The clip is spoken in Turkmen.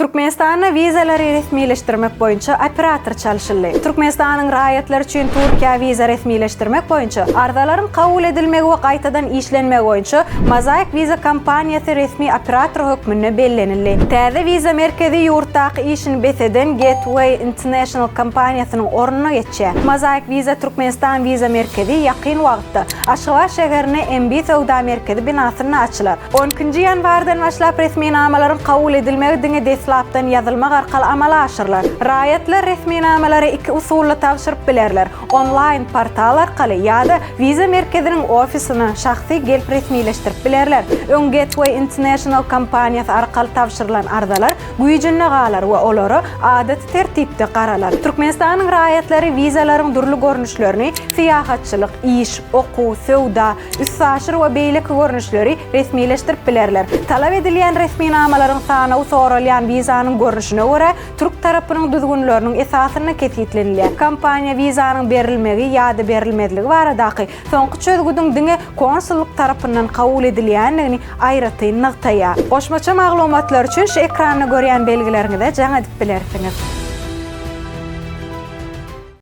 Türkmenistan'a vizaları resmileştirmek boyunca operator çalışıldı. Türkmenistan'ın raýatlar üçin Türkiýe viza resmileştirmek boyunca ardaların kabul edilmegi we gaýtadan işlenmegi boyunca Mozaik Viza kompaniýasy resmi operator hökmüne bellenildi. Täze viza merkezi ýurtdaky işini beseden Gateway International kompaniýasynyň ornuna geçýär. Mozaik Viza Türkmenistan viza merkezi ýakyn wagtda Aşgabat şäherine MB Sowda merkezi binasyny açylar. 12-nji ýanwardan başlap resmi namalaryň kabul edilmegi diňe deslapdan ýazylmak arkaly amala aşyrlar. Raýatlar resmi namalary iki usulla tapşyryp bilerler. Online portal arkaly ýa-da viza merkeziniň ofisine şahsy gelip resmileşdirip bilerler. Öň Gateway International kompaniýasy arkaly tapşyrylan ardalar güýjünde galar we olary adat tertipde garalar. Türkmenistanyň raýatlary vizalaryň durly görnüşlerini syýahatçylyk, iş, okuw, sowda, üssaşyr we beýleki görnüşleri resmileşdirip bilerler. Talap edilýän resmi namalaryň sany soralýan vizanyň görnüşine görä Türk tarapynyň düzgünleriniň esasyna kesitlenilýär. Kompaniýa vizanyň berilmegi ýa-da berilmezligi baradaky soňky çözgüdüň diňe konsullyk tarapyndan kabul edilýändigini aýratyn nyktaýar. Goşmaça maglumatlar üçin şu ekranda görýän belgileriniňizde jaňa dip bilersiňiz.